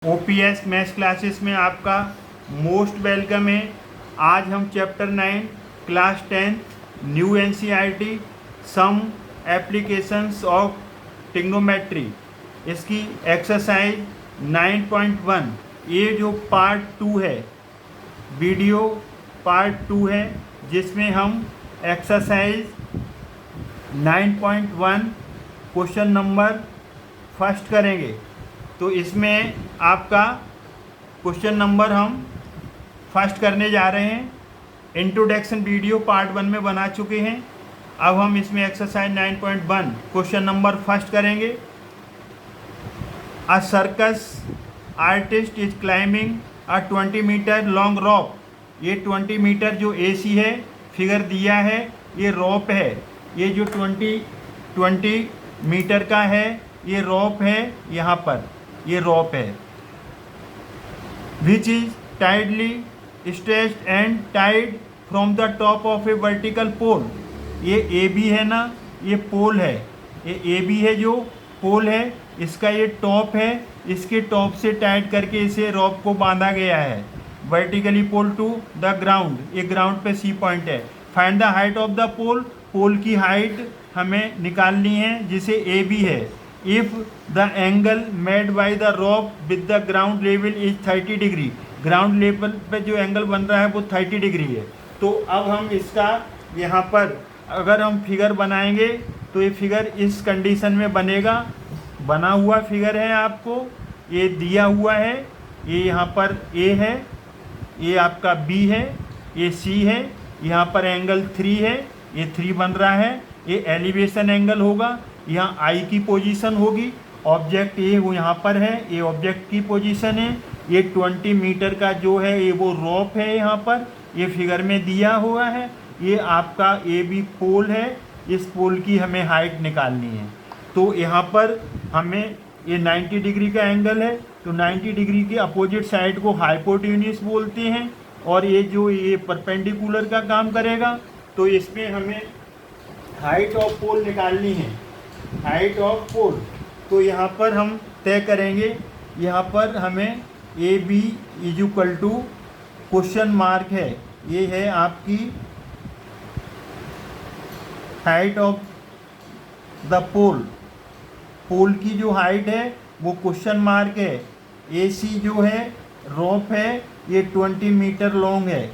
OPS maths classes में आपका most welcome है। आज हम chapter 9 class 10 new NCERT some applications of trigonometry इसकी एक्सरसाइज 9.1 ये जो पार्ट 2 है, वीडियो पार्ट 2 है, जिसमें हम एक्सरसाइज 9.1 क्वेश्चन नंबर फर्स्ट करेंगे। तो इसमें आपका क्वेश्चन नंबर हम फर्स्ट करने जा रहे हैं। इंट्रोडक्शन वीडियो पार्ट 1 में बना चुके हैं। अब हम इसमें एक्सरसाइज 9.1 क्वेश्चन नंबर फर्स्ट करेंगे। A circus artist is climbing a 20 metre long rope. ये 20 मीटर जो AC है, फिगर दिया है, ये रॉप है। ये जो 20 मीटर का है, ये रॉप है। यहाँ पर ये रॉप है which is tightly stretched and tied from the top of a vertical pole. ये AB है ना, ये पोल है, ये AB है जो पोल है, इसका ये टॉप है, इसके टॉप से टाइट करके इसे रॉप को बांधा गया है vertically pole to the ground. ये ग्राउंड पे C पॉइंट है। Find the height of the pole. Pole की हाइट हमें निकालनी है जिसे AB है। If the angle made by the rope with the ground level is 30 degree. Ground level पे जो एंगल बन रहा है वो 30 डिग्री है। तो अब हम इसका यहाँ पर अगर हम फिगर बनाएंगे तो ये फिगर इस कंडीशन में बनेगा। बना हुआ फिगर है, आपको ये दिया हुआ है। ये यहाँ पर A है, ये आपका B है, ये C है, यहाँ पर एंगल 3 है, ये 3 बन रहा है। ये एलिवेशन एंगल होगा, यहाँ I की पोजीशन होगी। ऑब्जेक्ट ये वो यहाँ पर है, ये ऑब्जेक्ट की पोजीशन है। ये 20 मीटर का जो है ये वो रॉप है, यहाँ पर ये फिगर में दिया हुआ है। ये आपका AB पोल है। इस पोल की हमें हाइट निकालनी है। तो यहाँ पर हमें ये 90 डिग्री का एंगल है, तो 90 डिग्री के अपोजिट साइड को हाइपोटेन्यूस बोलते हैं। और ये जो ये परपेंडिकुलर का काम करेगा। तो इसमें हमें हाइट ऑफ पोल निकालनी है, हाइट ऑफ पोल। तो यहाँ पर हम तय करेंगे, यहाँ पर हमें AB is equal to question mark है, ये है आपकी height of the pole. Pole की जो हाइट है वो क्वेश्चन मार्क है। AC जो है रॉप है, ये 20 मीटर लॉन्ग है।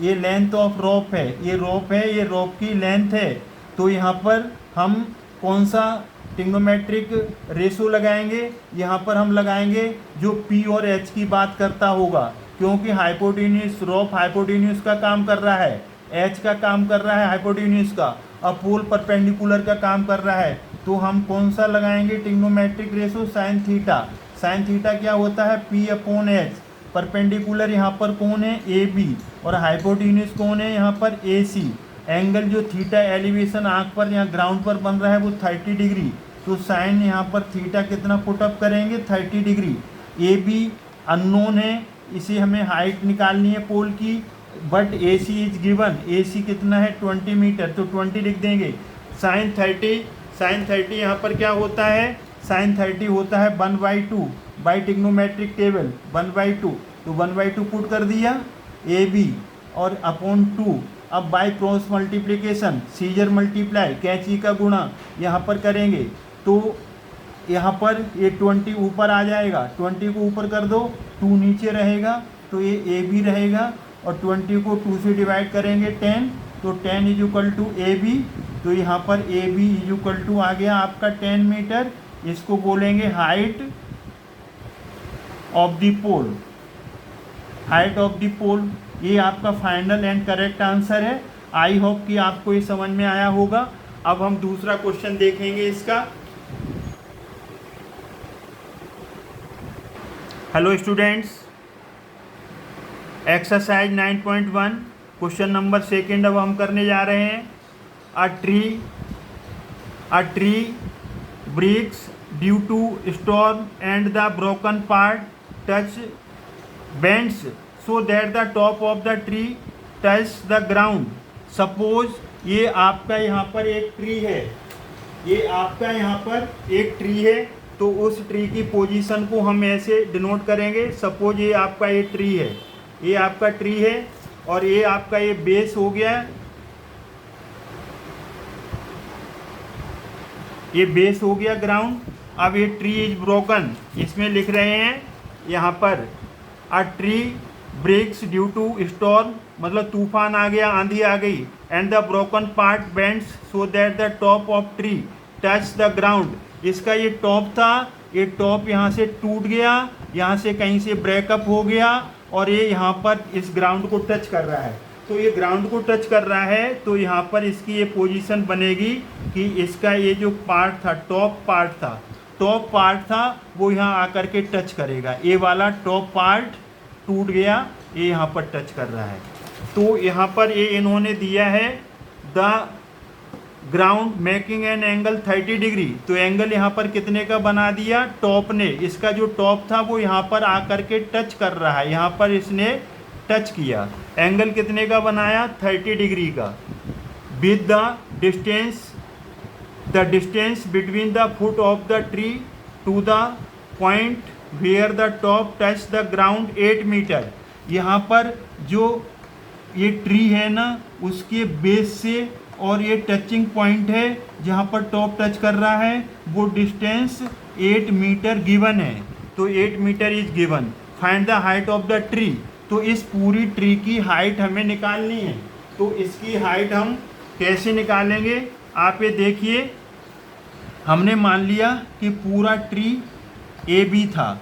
ये लेंथ ऑफ रॉप है, ये रॉप है, ये रॉप की लेंथ है। तो यहाँ पर हम कौन सा ट्रिग्नोमेट्रिक रेशो लगाएंगे? यहाँ पर हम लगाएंगे जो P और H की बात करता होगा, क्योंकि हाइपोटेन्यूस रॉप हाइपोटेन्यूस का काम कर रहा है, H का काम कर रहा है हाइपोटेन्यूस का, और पोल परपेंडिकुलर का काम कर रहा है। तो हम कौन सा लगाएंगे trigonometric ratio? Sine theta. Sine theta क्या होता है? P/H। परपेंडिकुलर यहाँ पर कौन है? AB। और हाइपोटेन्यूस कौन है? यहाँ पर AC। एंगल जो थीटा एलिवेशन आंख पर यहाँ ग्राउंड पर बन रहा है वो 30 डिग्री। तो साइन यहाँ पर थीटा कितना पुटअप करेंगे? 30 डिग्री। AB अननोन है, इसे हमें हाइट निकालनी है पोल की, but AC is given. AC कितना है? 20 मीटर, तो 20 लिख देंगे। साइन 30 यहाँ पर क्या होता है? साइन 30 होता है 1/2 बाई ट्रिग्नोमेट्रिक टेबल 1/2। तो 1/2 पुट कर दिया AB और अपॉन 2। अब by cross multiplication, scissor multiply, कैंची का गुणा यहाँ पर करेंगे। तो यहाँ पर ये 20 ऊपर आ जाएगा, 20 को ऊपर कर दो, 2 नीचे रहेगा, तो ये AB रहेगा। और 20 को 2 से डिवाइड करेंगे 10, तो 10 इज इक्वल टू AB। तो यहाँ पर AB इज इक्वल टू आ गया आपका 10 मीटर। इसको बोलेंगे height of the pole. Height of the pole ये आपका फाइनल एंड करेक्ट आंसर है। आई होप कि आपको ये समझ में आया होगा। अब हम दूसरा क्वेश्चन देखेंगे इसका। Hello students, exercise 9.1 question number second अब हम करने जा रहे हैं। A tree breaks due to storm and the broken part touch bends so that the top of the tree touch the ground. Suppose ये आपका यहाँ पर एक ट्री है, ये आपका यहाँ पर एक ट्री है, तो उस ट्री की पोजीशन को हम ऐसे डिनोट करेंगे। सपोज ये आपका ये ट्री है, ये आपका ट्री है और ये आपका ये बेस हो गया, ये बेस हो गया ग्राउंड। अब ये ट्री इज ब्रोकन, इसमें लिख रहे हैं यहाँ पर a tree breaks due to storm, मतलब तूफान आ गया, आंधी आ गई, and the broken part bends so that the top of tree touch the ground. इसका ये टॉप था, ये टॉप यहाँ से टूट गया, यहाँ से कहीं से ब्रेकअप हो गया और ये यहाँ पर इस ग्राउंड को टच कर रहा है। तो ये ग्राउंड को टच कर रहा है तो यहाँ पर इसकी ये पोजीशन बनेगी कि इसका ये जो पार्ट था, टॉप पार्ट था वो यहाँ आकर के टच करेगा। ये वाला टॉप पार्ट टूट गया, ये यहाँ पर टच कर रहा है। तो यहाँ पर ये इन्होंने दिया है the ground making an angle 30 degree. तो एंगल यहाँ पर कितने का बना दिया, टॉप ने, इसका जो टॉप था वो यहाँ पर आकर के टच कर रहा है, यहाँ पर इसने टच किया, एंगल कितने का बनाया, 30 डिग्री का। With the distance between the foot of the tree to the point where the top touch the ground 8 metre. यहाँ पर जो ये ट्री है ना, उसके बेस से और ये टचिंग पॉइंट है जहाँ पर टॉप टच कर रहा है, वो डिस्टेंस 8 मीटर गिवन है। तो 8 metre is given. Find the height of the tree. तो इस पूरी ट्री की हाइट हमें निकालनी है। तो इसकी हाइट हम कैसे निकालेंगे, आप ये देखिए, हमने मान लिया कि पूरा ट्री ए बी था,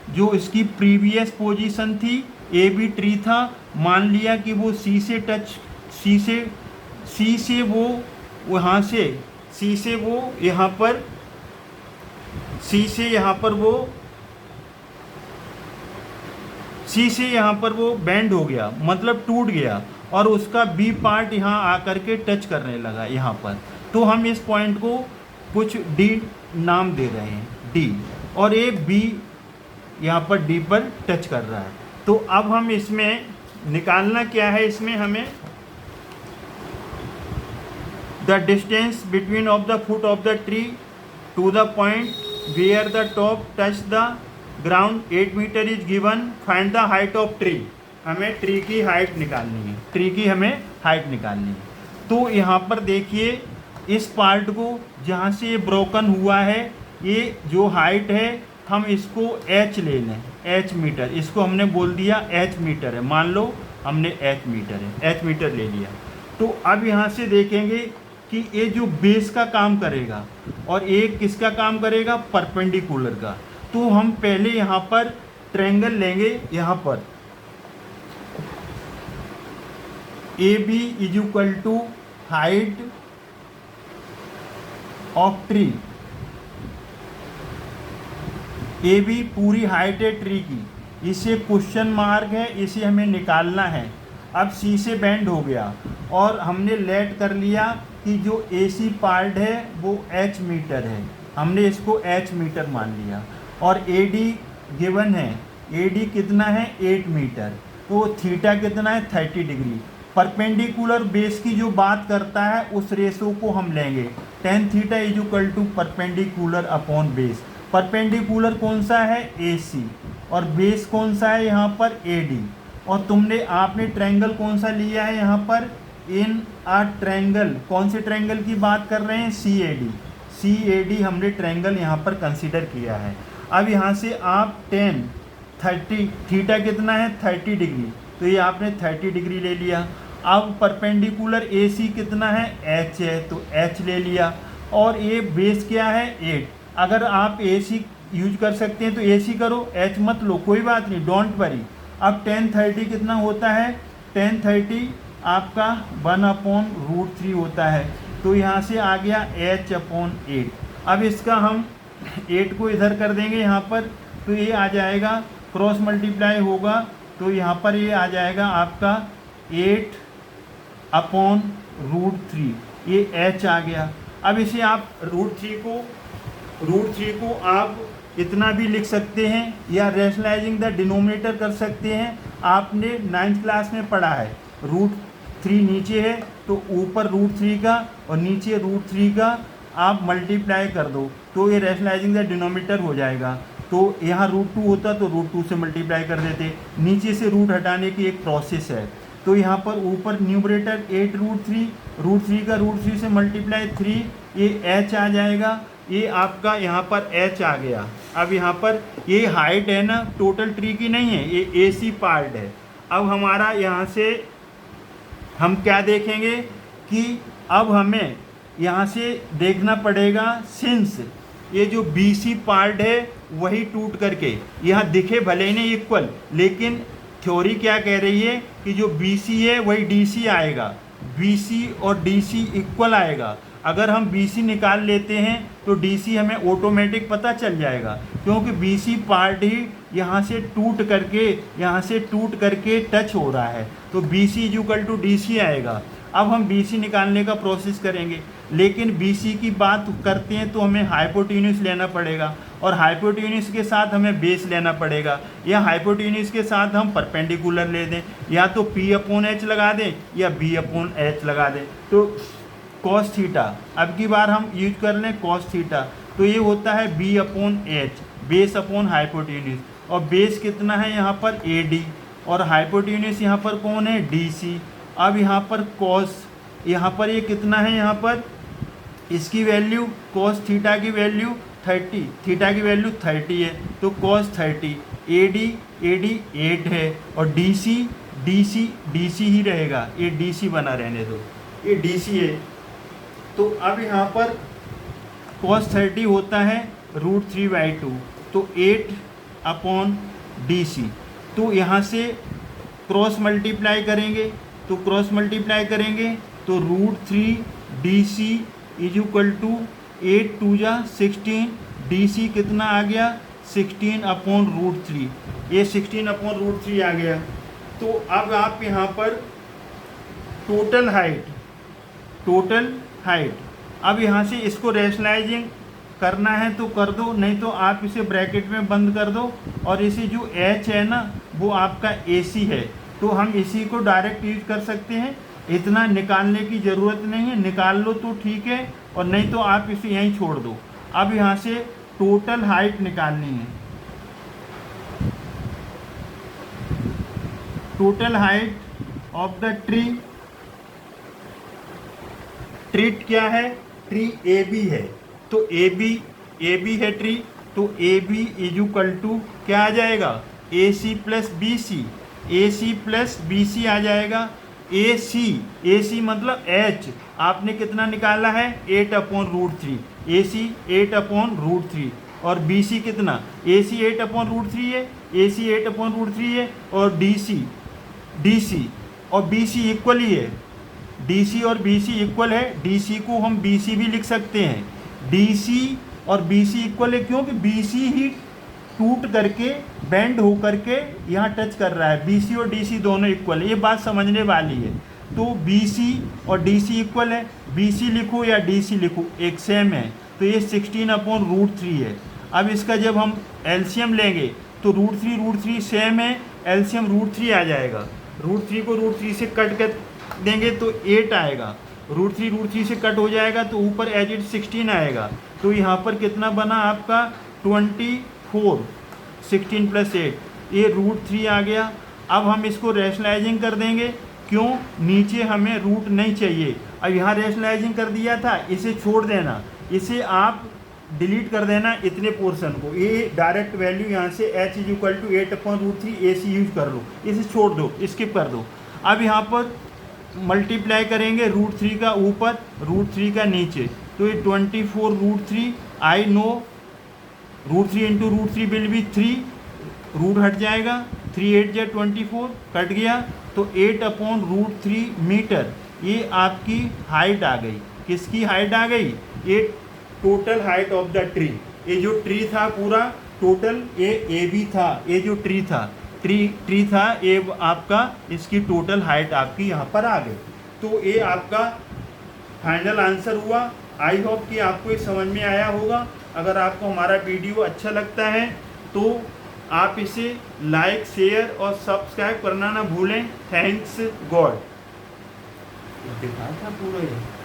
जो इसकी प्रीवियस पोजीशन थी ए बी ट्री था। मान लिया कि वो सी से टच, सी से वो वहाँ से, सी से वो यहाँ पर, सी से यहाँ पर वो बेंड हो गया, मतलब टूट गया, और उसका बी पार्ट यहाँ आकर के टच करने लगा यहाँ पर। तो हम इस पॉइंट को कुछ डी नाम दे रहे हैं, डी, और ये बी यहाँ पर डी पर टच कर रहा है। तो अब हम इसमें निकालना क्या है, इसमें हमें the distance between of the foot of the tree to the point where the top touch the ground 8 metre is given. Find the height of tree. हमें ट्री की हाइट निकालनी है, ट्री की हमें हाइट निकालनी है। तो यहाँ पर देखिए, इस पार्ट को जहाँ से ये ब्रोकन हुआ है, ये जो हाइट है हम इसको h ले लें, h मीटर, इसको हमने बोल दिया h मीटर है, मान लो हमने h मीटर है, h मीटर ले लिया। तो अब यहाँ से देखेंगे कि ये जो बेस का काम करेगा और एक किसका काम करेगा, परपेंडिकुलर का। तो हम पहले यहाँ पर ट्रायंगल लेंगे, यहाँ पर A B is equal to height of tree. A B पूरी हाइट है ट्री की, इसे क्वेश्चन मार्क है, इसे हमें निकालना है। अब सी से बेंड हो गया और हमने लेट कर लिया कि जो ए सी पार्ट है वो h मीटर है, हमने इसको h मीटर मान लिया। और ए डी गिवन है, ए डी कितना है, 8 मीटर। तो थीटा कितना है, 30 डिग्री। परपेंडिकुलर बेस की जो बात करता है उस रेशो को हम लेंगे, tan theta is equal to perpendicular upon base. Perpendicular कौन सा है, ए सी, और बेस कौन सा है यहाँ पर, ए डी। और आपने ट्रायंगल कौन सा लिया है यहाँ पर, इन अ ट्रायंगल, कौन से ट्रायंगल की बात कर रहे हैं, सी ए डी हमने ट्रायंगल यहाँ पर कंसीडर किया है। अब यहाँ से आप 30 थीटा कितना है, 30 डिग्री, तो ये आपने 30 डिग्री ले लिया। अब परपेंडिकुलर ए सी कितना है, एच है, तो एच ले लिया। और ये बेस क्या है, 8। अगर आप ए सी यूज कर सकते हैं तो ए सी करो, एच मत लो, कोई बात नहीं, डोंट वरी। अब tan 30 कितना होता है, tan 30 आपका 1/√3 होता है। तो यहाँ से आ गया h/8। अब इसका हम 8 को इधर कर देंगे यहाँ पर, तो ये आ जाएगा, क्रॉस मल्टीप्लाई होगा तो यहाँ पर ये आ जाएगा आपका 8/√3, ये h आ गया। अब इसे आप √3 को आप इतना भी लिख सकते हैं या रैशनलाइजिंग द डिनोमिनेटर कर सकते हैं। आपने 9th क्लास में पढ़ा है, √3 नीचे है तो ऊपर √3 का और नीचे √3 का आप मल्टीप्लाई कर दो तो ये रैशनलाइजिंग द डिनोमिनेटर हो जाएगा। तो यहाँ √2 होता तो √2 से मल्टीप्लाई कर देते, नीचे से रूट हटाने की एक प्रोसेस है। तो यहाँ पर ऊपर न्यूमरेटर 8√3, √3 का √3 से मल्टीप्लाई 3, ये h आ जाएगा, ये आपका यहाँ पर h आ गया। अब यहाँ पर ये हाइट है ना टोटल ट्री की नहीं है, ये AC पार्ट है। अब हमारा यहाँ से हम क्या देखेंगे कि अब हमें यहाँ से देखना पड़ेगा सिंस ये जो BC पार्ट है वही टूट करके यहाँ दिखे भले ही नहीं इक्वल, लेकिन थ्योरी क्या कह रही है कि जो BC है वही DC आएगा, BC और DC इक्वल आएगा। अगर हम BC निकाल लेते हैं तो DC हमें ऑटोमेटिक पता चल जाएगा, क्योंकि BC पार्ट ही यहाँ से टूट करके टच हो रहा है, तो BC = DC आएगा। अब हम BC निकालने का प्रोसेस करेंगे, लेकिन BC की बात करते हैं तो हमें हाइपोटेन्यूज लेना पड़ेगा, और हाइपोटेन्यूज के साथ हमें बेस लेना पड़ेगा, या हाइपोटेन्यूज के साथ हम परपेंडिकुलर ले दें, या तो P/H लगा दें या B/H लगा दें। तो cos थीटा अब की बार हम यूज कर लें cos थीटा, तो ये होता है B/H, बेस अपॉन हाइपोटेन्यूज, और बेस कितना है यहाँ पर AD, और हाइपोटेन्यूज यहाँ पर कौन है DC। अब यहाँ पर cos, यहाँ पर ये कितना है, यहाँ पर इसकी वैल्यू cos थीटा की वैल्यू 30, थीटा की वैल्यू 30 है, तो cos 30, AD 8 है, और DC ही रहेगा, ये DC बना रहने दो, ये DC है। तो अब यहाँ पर cos 30 होता है √3/2, तो 8/DC। तो यहाँ से क्रॉस मल्टीप्लाई करेंगे, तो √3DC = 8×2 = 16, DC कितना आ गया 16/√3, ये 16/√3 आ गया। तो अब आप यहाँ पर टोटल हाइट, अब यहाँ से इसको रैशनलाइजिंग करना है तो कर दो, नहीं तो आप इसे ब्रैकेट में बंद कर दो, और इसे जो h है ना वो आपका AC है, तो हम इसी को डायरेक्ट यूज कर सकते हैं, इतना निकालने की ज़रूरत नहीं है, निकाल लो तो ठीक है, और नहीं तो आप इसे यहीं छोड़ दो। अब यहाँ से टोटल हाइट निकालनी है, total height of the tree क्या है, ट्री AB है, तो AB है ट्री, तो AB = क्या आ जाएगा AC + BC आ जाएगा। AC मतलब H आपने कितना निकाला है 8/√3, AC 8/√3, और BC कितना, AC 8/√3 है, AC 8/√3 है, और DC और BC इक्वल ही है, DC और BC इक्वल है, DC को हम BC भी लिख सकते हैं, DC और BC इक्वल है, क्योंकि BC ही टूट करके बेंड हो करके यहाँ टच कर रहा है, BC और DC दोनों इक्वल है, ये बात समझने वाली है। तो BC और DC इक्वल है, BC लिखो या DC लिखो एक सेम है, तो ये 16/√3 है। अब इसका जब हम एलसीएम लेंगे तो √3 सेम है, एलसीएम √3 आ जाएगा, √3 को √3 से कट कर देंगे तो 8 आएगा, √3 से कट हो जाएगा तो ऊपर एज इट 16 आएगा, तो यहाँ पर कितना बना आपका 24, 16 + 8, ये √3 आ गया। अब हम इसको रैशनलाइजिंग कर देंगे, क्यों, नीचे हमें रूट नहीं चाहिए। अब यहाँ रैशनलाइजिंग कर दिया था, इसे छोड़ देना, इसे आप डिलीट कर देना इतने पोर्शन को, ये डायरेक्ट वैल्यू यहाँ से h = 8/√3 AC यूज कर लो, इसे छोड़ दो, स्किप कर दो। अब यहाँ पर मल्टीप्लाई करेंगे √3 का ऊपर, √3 का नीचे, तो ये 24√3, I know √3 × √3 will be 3, root हट जाएगा, 3 8 = 24 कट गया, तो 8/√3 मीटर ये आपकी हाइट आ गई। किसकी हाइट आ गई, ये total height of the tree, ये जो ट्री था पूरा टोटल, ये AB था, ये जो ट्री था ये आपका, इसकी टोटल हाइट आपकी यहाँ पर आ गई। तो ये आपका फाइनल आंसर हुआ। आई होप कि आपको ये समझ में आया होगा। अगर आपको हमारा वीडियो अच्छा लगता है तो आप इसे लाइक, शेयर और सब्सक्राइब करना ना भूलें। Thanks God. दिखा था पूरा ये।